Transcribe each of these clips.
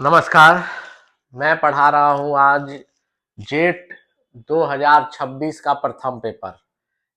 नमस्कार। मैं पढ़ा रहा हूँ आज जेट 2026 का प्रथम पेपर।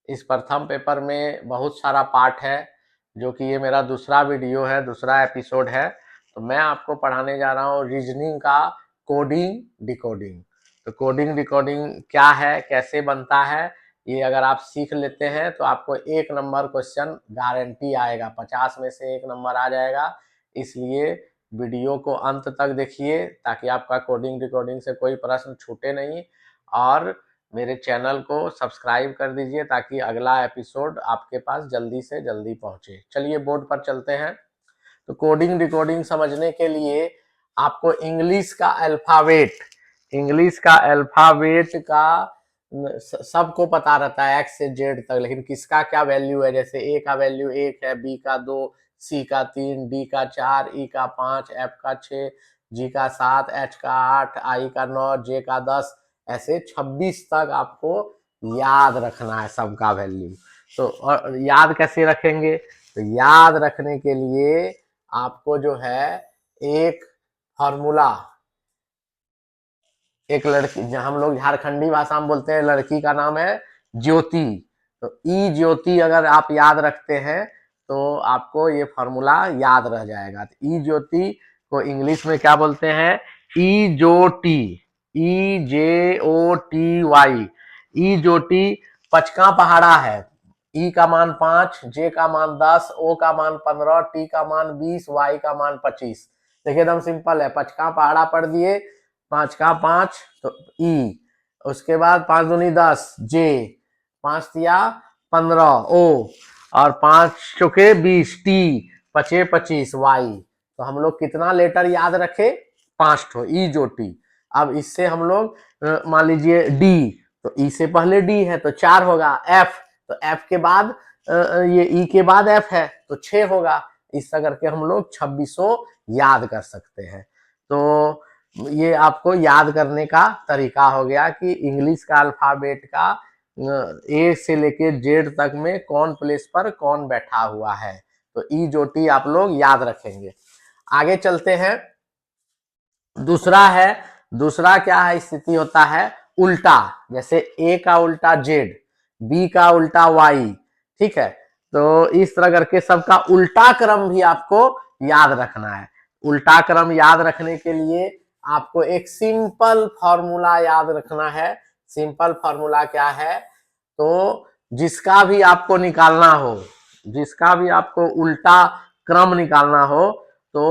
इस प्रथम पेपर में बहुत सारा पार्ट है, जो कि ये मेरा दूसरा वीडियो है, दूसरा एपिसोड है। तो मैं आपको पढ़ाने जा रहा हूँ रीजनिंग का कोडिंग डिकोडिंग। तो कोडिंग डिकोडिंग क्या है, कैसे बनता है, ये अगर आप सीख लेते हैं तो आपको 1 नंबर क्वेश्चन गारंटी आएगा, 50 में से 1 नंबर आ जाएगा। इसलिए वीडियो को अंत तक देखिए ताकि आपका कोडिंग डिकोडिंग से कोई प्रश्न छूटे नहीं, और मेरे चैनल को सब्सक्राइब कर दीजिए ताकि अगला एपिसोड आपके पास जल्दी से जल्दी पहुंचे। चलिए बोर्ड पर चलते हैं। तो कोडिंग डिकोडिंग समझने के लिए आपको इंग्लिश का अल्फाबेट का सबको पता रहता है X से Z तक, लेकिन किसका क्या वैल्यू है। जैसे A का वैल्यू 1 है, B का 2, C का 3, D का 4, E का 5, F का 6, G का 7, H का 8, I का 9, J का 10, ऐसे 26 तक आपको याद रखना है सबका वैल्यू। तो और याद कैसे रखेंगे? तो याद रखने के लिए आपको जो है एक फॉर्मूला, एक लड़की, हम लोग झारखंडी भाषा में बोलते हैं, लड़की का नाम है ज्योति। तो ई ज्योति अगर आप याद रखते हैं तो आपको ये फॉर्मूला याद रह जाएगा। तो ई ज्योति को इंग्लिश में क्या बोलते हैं? ई जो टी, EJOTY। ई ज्योति पचका पहाड़ा है। ई का मान 5, जे का मान 10, ओ का मान 15, टी का मान 20, वाई का मान 25। देखिए एकदम सिंपल है। पचका पहाड़ा पढ़ दिए, 5 का 5 तो ई, उसके बाद 5 दूनी 10 जे, 5 तिया 15 ओ, और 5 चौके 20 टी, 5 25 वाई। तो हम लोग कितना लेटर याद रखे? 5 ठो, ई जो टी। अब इससे हम लोग मान लीजिए डी, तो ई से पहले डी है तो 4 होगा। एफ, तो एफ के बाद ये ई के बाद एफ है तो 6 होगा। इस तरह करके हम लोग 2600 याद कर सकते हैं। तो ये आपको याद करने का तरीका हो गया कि इंग्लिश का अल्फाबेट का ए से लेके जेड तक में कौन प्लेस पर कौन बैठा हुआ है। तो ई जो टी आप लोग याद रखेंगे। आगे चलते हैं। दूसरा क्या है, स्थिति होता है उल्टा। जैसे ए का उल्टा जेड, बी का उल्टा वाई, ठीक है। तो इस तरह करके सबका उल्टा क्रम भी आपको याद रखना है। उल्टा क्रम याद रखने के लिए आपको एक सिंपल फॉर्मूला याद रखना है। सिंपल फॉर्मूला क्या है? तो जिसका भी आपको निकालना हो, जिसका भी आपको उल्टा क्रम निकालना हो, तो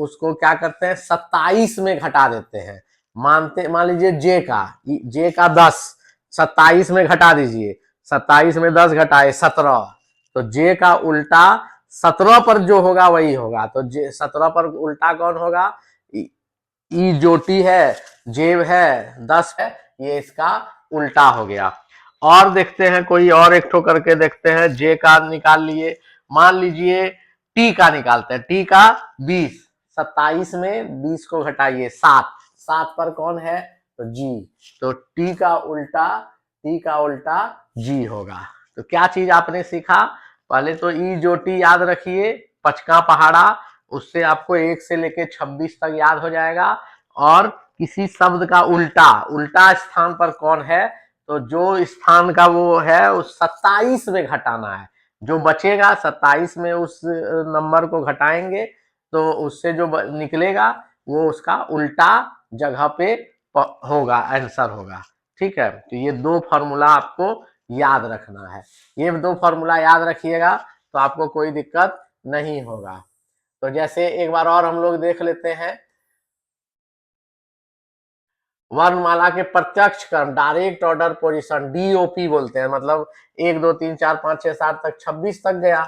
उसको क्या करते हैं, 27 में घटा देते हैं। मान लीजिए जे का 10, 27 में घटा दीजिए। 27 में 10 घटाए 17, तो जे का उल्टा 17 पर जो होगा वही होगा। तो जे 17 पर उल्टा कौन होगा? ई जोटी है, जेब है, 10 है, ये इसका उल्टा हो गया। और देखते हैं, कोई और एक ठो करके देखते हैं। जे का निकाल लिए, मान लीजिए टी का निकालते हैं। टी का 20, 27 में 20 को घटाइए 7, 7 पर कौन है? तो जी। तो टी का उल्टा जी होगा। तो क्या चीज आपने सीखा? पहले तो ई जो टी याद रखिए, पचका पहाड़ा, उससे आपको 1 से लेके 26 तक याद हो जाएगा। और किसी शब्द का उल्टा स्थान पर कौन है, तो जो स्थान का वो है उस 27 में घटाना है। जो बचेगा 27 में उस नंबर को घटाएंगे तो उससे जो निकलेगा वो उसका उल्टा जगह पे होगा, आंसर होगा। ठीक है। तो ये 2 फॉर्मूला आपको याद रखना है। ये 2 फॉर्मूला याद रखिएगा तो आपको कोई दिक्कत नहीं होगा। तो जैसे एक बार और हम लोग देख लेते हैं। वर्णमाला के प्रत्यक्ष क्रम, डायरेक्ट ऑर्डर पोजीशन, डीओपी बोलते हैं। मतलब 1 2 3 4 5 6 7 तक 26 तक गया।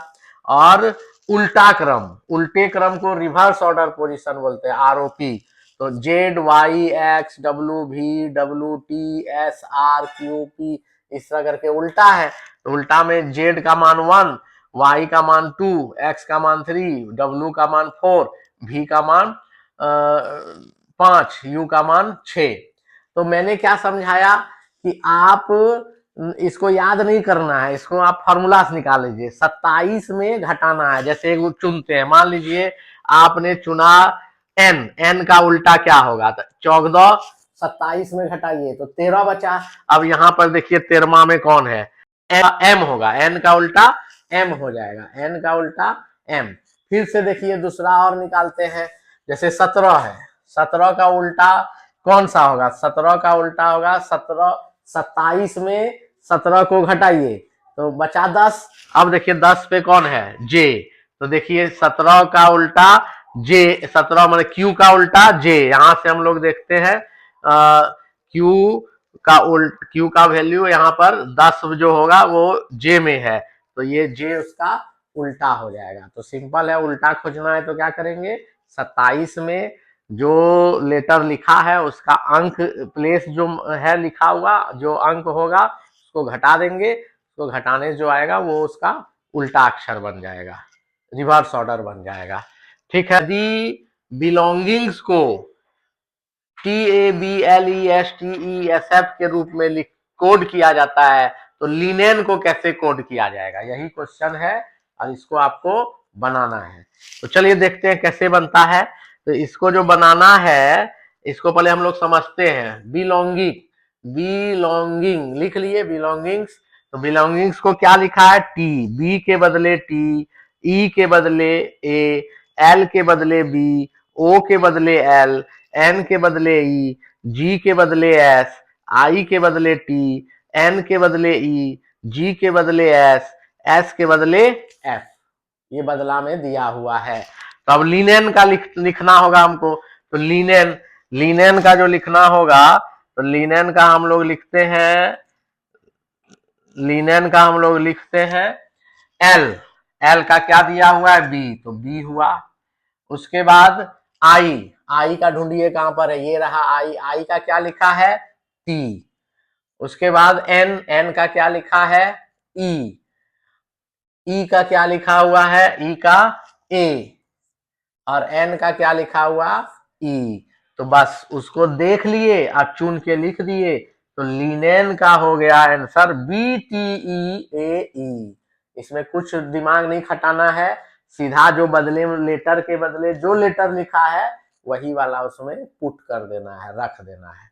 और उल्टा क्रम, उल्टे क्रम को रिवर्स ऑर्डर पोजीशन बोलते हैं, आरओपी। तो Z Y X W V W T S R Q P, इस तरह करके उल्टा है। तो उल्टा में जेड का मान 1, वाई का मान 2, एक्स का मान 3, डब्ल्यू का मान 4, वी का मान 5, यू का मान 6। तो मैंने क्या समझाया कि आप इसको याद नहीं करना है, इसको आप फॉर्मूला से निकाल लीजिए। 27 में घटाना है। जैसे एक चुनते हैं, मान लीजिए आपने चुना एन, एन का उल्टा क्या होगा? तो 14 27 में घटाइए तो 13 बचा। अब यहां पर देखिए 13वां में कौन है? एम होगा, एन का उल्टा एम हो जाएगा, एन का उल्टा एम। फिर से देखिए दूसरा और निकालते हैं, जैसे 17 है, 17 का उल्टा कौन सा होगा? 17 का उल्टा होगा 17, 27 में 17 को घटाइए तो बचा 10। अब देखिए 10 पे कौन है? जे। तो देखिए 17 का उल्टा जे, 17 मतलब क्यू का उल्टा जे। यहां से हम लोग देखते हैं क्यू क्यू का वैल्यू यहाँ पर 10 जो होगा वो जे में है, तो ये जे उसका उल्टा हो जाएगा। तो सिंपल है, उल्टा खोजना है तो क्या करेंगे? 27 में जो लेटर लिखा है उसका अंक प्लेस जो है लिखा हुआ जो अंक होगा उसको घटा देंगे, उसको घटाने जो आएगा वो उसका उल्टा अक्षर बन जाएगा, रिवर्स ऑर्डर बन जाएगा। ठीक है। यदि बिलोंगिंग्स को TABLESTESF के रूप में कोड किया जाता है तो लिनेन को कैसे कोड किया जाएगा? यही क्वेश्चन है और इसको आपको बनाना है। तो चलिए देखते हैं कैसे बनता है। तो इसको जो बनाना है इसको पहले हम लोग समझते हैं। बिलोंगिंग, बिलोंगिंग लिख लिए बिलोंगिंग्स। तो बिलोंगिंग्स को क्या लिखा है? टी, बी के बदले टी, ई के बदले ए, एल के बदले बी, ओ के बदले एल, एन के बदले ई, जी के बदले एस, आई के बदले टी, एन के बदले ई, जी के बदले एस, एस के बदले एफ। ये बदला में दिया हुआ है। तो अब लिनेन का लिखना होगा हमको। तो लिनेन, लिनेन का जो लिखना होगा तो लिनेन का हम लोग लिखते हैं, लिनेन का हम लोग लिखते हैं एल। एल का क्या दिया हुआ है? बी, तो बी हुआ। उसके बाद आई, आई का ढूंढिए कहां पर है? ये रहा आई, आई का क्या लिखा है? टी। उसके बाद एन, एन का क्या लिखा है? ई, ई का क्या लिखा हुआ है? ई का ए। और एन का क्या लिखा हुआ? ई। तो बस उसको देख लिए और चुन के लिख दिए तो लिनेन का हो गया आंसर BTEAE। इसमें कुछ दिमाग नहीं खटाना है, सीधा जो बदले लेटर के बदले जो लेटर लिखा है वही वाला उसमें पुट कर देना है, रख देना है।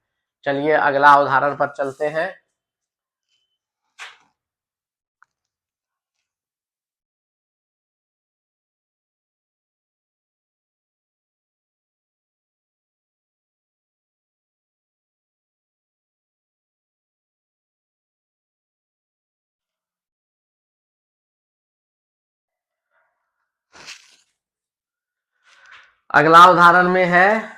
चलिए अगला उदाहरण पर चलते हैं। अगला उदाहरण में है,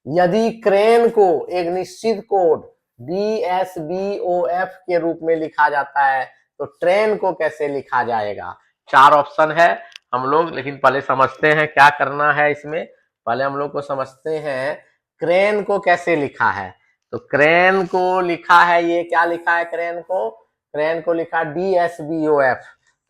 यदि क्रेन को एक निश्चित कोड BSBOF के रूप में लिखा जाता है तो ट्रेन को कैसे लिखा जाएगा? 4 ऑप्शन है हम लोग, लेकिन पहले समझते हैं क्या करना है इसमें। पहले हम लोग को समझते हैं क्रेन को कैसे लिखा है। तो क्रेन को लिखा है, ये क्या लिखा है क्रेन को? क्रेन को लिखा DSBOF।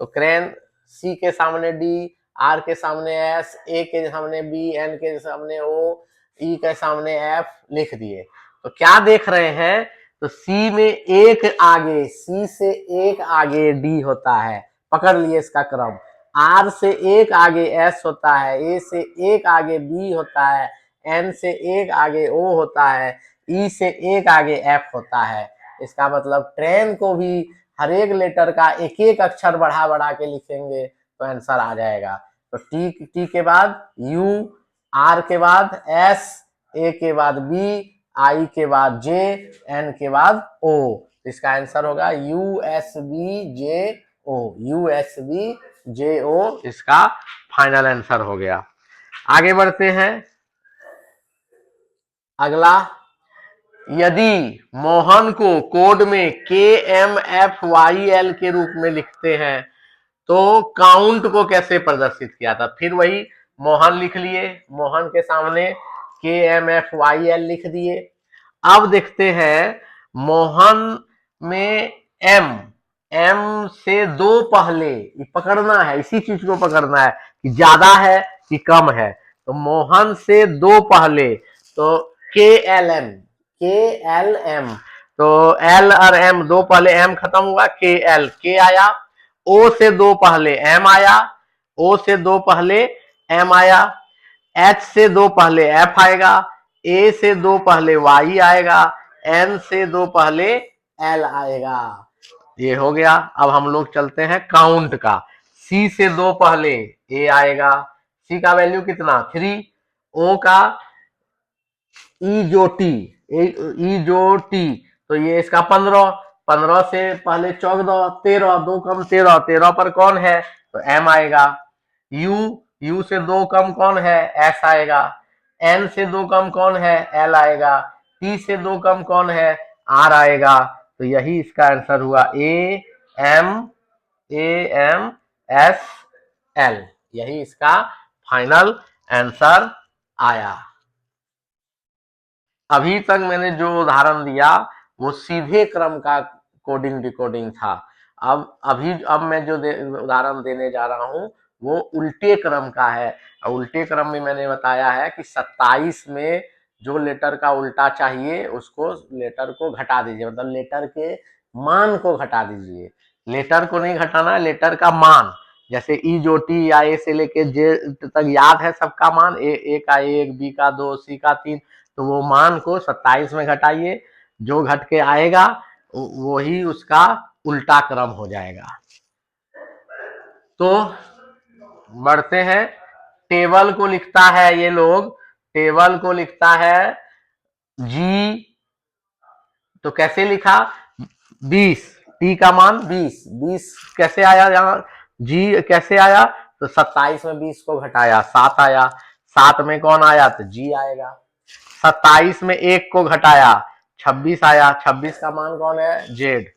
तो क्रेन C के सामने D, R के सामने S, A के सामने B, N के सामने O, ई के सामने एफ लिख दिए। तो क्या देख रहे हैं? तो सी में एक आगे, सी से एक आगे डी होता है, पकड़ लिए इसका क्रम। आर से एक आगे एस होता है, ए से एक आगे बी होता है, एन से एक आगे ओ होता है, ई से एक आगे एफ होता है। इसका मतलब ट्रेन को भी हर एक लेटर का एक एक अक्षर बढ़ा बढ़ा के लिखेंगे तो आंसर आ जाएगा। तो टी, टी के बाद यू, आर के बाद एस, ए के बाद बी, आई के बाद जे, एन के बाद ओ। इसका आंसर होगा USB JO, USB JO इसका फाइनल आंसर हो गया। आगे बढ़ते हैं। अगला, यदि मोहन को कोड में KMFYL के रूप में लिखते हैं तो काउंट को कैसे प्रदर्शित किया था? फिर वही मोहन लिख लिए, मोहन के सामने KMFYL लिख दिए। अब देखते हैं मोहन में एम, एम से दो पहले पकड़ना है, इसी चीज को पकड़ना है कि ज्यादा है कि कम है। तो मोहन से दो पहले तो KLM, KLM। तो एल और एम दो पहले एम खत्म हुआ, KL, के आया। ओ से दो पहले एम आया, ओ से दो पहले एम आया। H से 2 पहले F आएगा, A से 2 पहले Y आएगा, N से 2 पहले L आएगा। ये हो गया। अब हम लोग चलते हैं काउंट का। C से 2 पहले A आएगा, C का वैल्यू कितना 3, O का ई जो टी, ई जो टी, तो ये इसका 15, 15 से पहले 14, 13, 2 कम 13, 13 पर कौन है तो एम आएगा। यू, यू से 2 कम कौन है एस आएगा। एन से 2 कम कौन है एल आएगा। टी से 2 कम कौन है आर आएगा। तो यही इसका आंसर हुआ एम, एस एल, यही इसका फाइनल आंसर आया। अभी तक मैंने जो उदाहरण दिया वो सीधे क्रम का कोडिंग डिकोडिंग था। अब मैं जो उदाहरण देने जा रहा हूं वो उल्टे क्रम का है। उल्टे क्रम में मैंने बताया है कि 27 में जो लेटर का उल्टा चाहिए उसको लेटर को घटा दीजिए, मतलब लेटर के मान को घटा दीजिए। लेटर को नहीं घटाना, लेटर का मान। जैसे ई जो टी या ए से लेके जे तक याद है सबका मान, ए का 1, बी का 2, सी का 3, तो वो मान को 27 में घटाइए, जो घट के आएगा वही उसका उल्टा क्रम हो जाएगा। तो बढ़ते हैं। टेबल को लिखता है, ये लोग टेबल को लिखता है जी, तो कैसे लिखा 20, टी का मान 20, 20 कैसे आया, यहाँ जी कैसे आया तो 27 में 20 को घटाया 7 आया, 7 में कौन आया तो जी आएगा। 27 में 1 को घटाया 26 आया, 26 का मान कौन है जेड।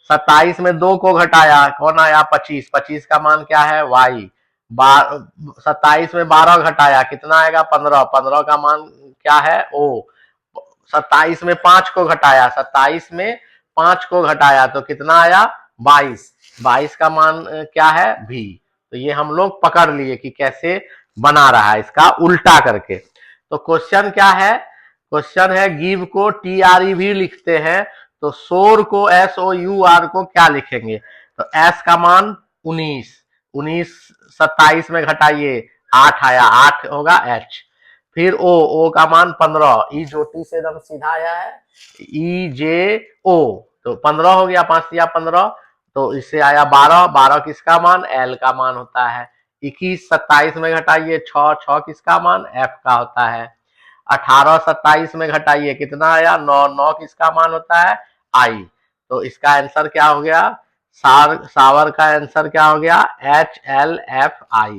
27 में 2 को घटाया कौन आया 25, 25 का मान क्या है वाई। 27 में 12 घटाया कितना आएगा 15, 15 का मान क्या है ओ। 27 में 5 को घटाया, 27 में 5 को घटाया तो कितना आया 22, 22 का मान क्या है भी। तो ये हम लोग पकड़ लिए कि कैसे बना रहा है इसका उल्टा करके। तो क्वेश्चन क्या है, क्वेश्चन है गिव को टी आर ई भी लिखते हैं तो शोर को एस ओ यू आर को क्या लिखेंगे, तो एस का मान 19, 19 27 में घटाइए 8 आया, 8 होगा एच। फिर ओ का मान 15, ई जो टी से एकदम सीधा आया है, ई जे ओ, तो 15 हो गया, 5 या 15, तो इससे आया 12, 12 किसका मान एल का मान होता है। 21 27 में घटाइए 6, 6 किसका मान एफ का होता है। 18 27 में घटाइए कितना आया 9, 9 किसका मान होता है आई। तो इसका आंसर क्या हो गया, सावर का आंसर क्या हो गया HLFI,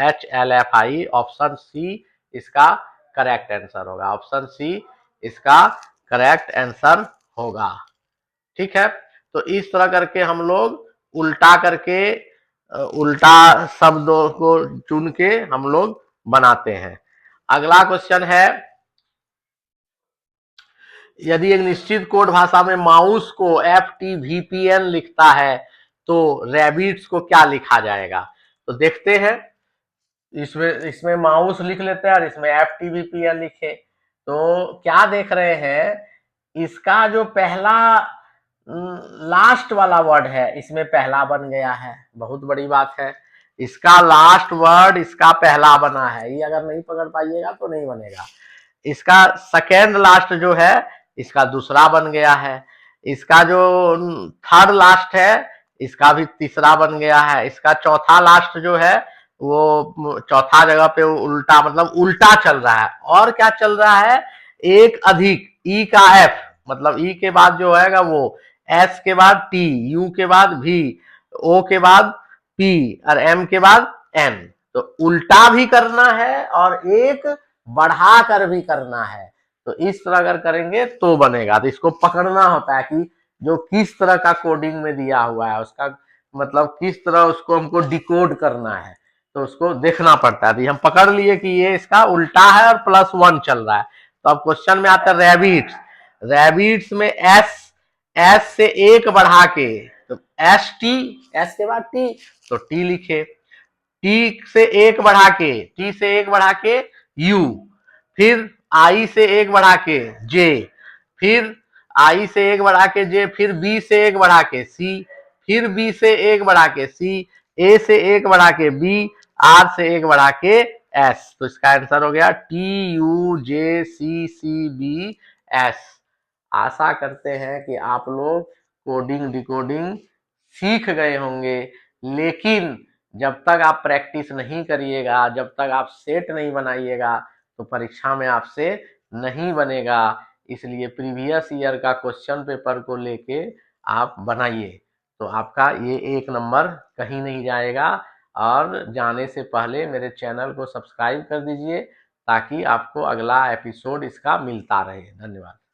HLFI, ऑप्शन सी इसका करेक्ट आंसर होगा, ऑप्शन सी इसका करेक्ट आंसर होगा। ठीक है, तो इस तरह करके हम लोग उल्टा करके उल्टा शब्दों को चुन के हम लोग बनाते हैं। अगला क्वेश्चन है, यदि एक निश्चित कोड भाषा में माउस को FTVPN लिखता है तो रैबिट्स को क्या लिखा जाएगा। तो देखते हैं, इसमें इसमें माउस लिख लेते हैं और इसमें FTVPN लिखे तो क्या देख रहे हैं, इसका जो पहला लास्ट वाला वर्ड है इसमें पहला बन गया है, बहुत बड़ी बात है। इसका लास्ट वर्ड इसका पहला बना है, ये अगर नहीं पकड़ पाइएगा तो नहीं बनेगा। इसका सेकेंड लास्ट जो है इसका दूसरा बन गया है। इसका जो थर्ड लास्ट है इसका भी तीसरा बन गया है। इसका चौथा लास्ट जो है वो चौथा जगह पे उल्टा, मतलब उल्टा चल रहा है। और क्या चल रहा है, एक अधिक ई का एफ, मतलब ई के बाद जो आएगा वो एस के बाद टी, यू के बाद भी, ओ के बाद पी और एम के बाद एन। तो उल्टा भी करना है और एक बढ़ा कर भी करना है। तो इस तरह अगर करेंगे तो बनेगा। तो इसको पकड़ना होता है कि जो किस तरह का कोडिंग में दिया हुआ है उसका मतलब किस तरह उसको हमको डिकोड करना है, तो उसको देखना पड़ता है। तो हम पकड़ लिए कि ये इसका उल्टा है और +1 चल रहा है। तो अब क्वेश्चन में आता है रैबिट्स, रैबिट्स में एस से एक बढ़ा के, तो एस टी, एस के बाद टी, तो टी लिखे। टी से एक बढ़ा के, टी से एक बढ़ा के यू, फिर आई से एक बढ़ा के जे, फिर आई से एक बढ़ा के जे, फिर बी से एक बढ़ा के सी, फिर बी से एक बढ़ा के सी, ए से एक बढ़ा के बी, आर से एक बढ़ा के एस, तो इसका आंसर हो गया TUJCCBS। आशा करते हैं कि आप लोग कोडिंग डिकोडिंग सीख गए होंगे, लेकिन जब तक आप प्रैक्टिस नहीं करिएगा, जब तक आप सेट नहीं बनाइएगा, तो परीक्षा में आपसे नहीं बनेगा। इसलिए प्रीवियस ईयर का क्वेश्चन पेपर को लेके आप बनाइए, तो आपका ये 1 नंबर कहीं नहीं जाएगा। और जाने से पहले मेरे चैनल को सब्सक्राइब कर दीजिए, ताकि आपको अगला एपिसोड इसका मिलता रहे। धन्यवाद।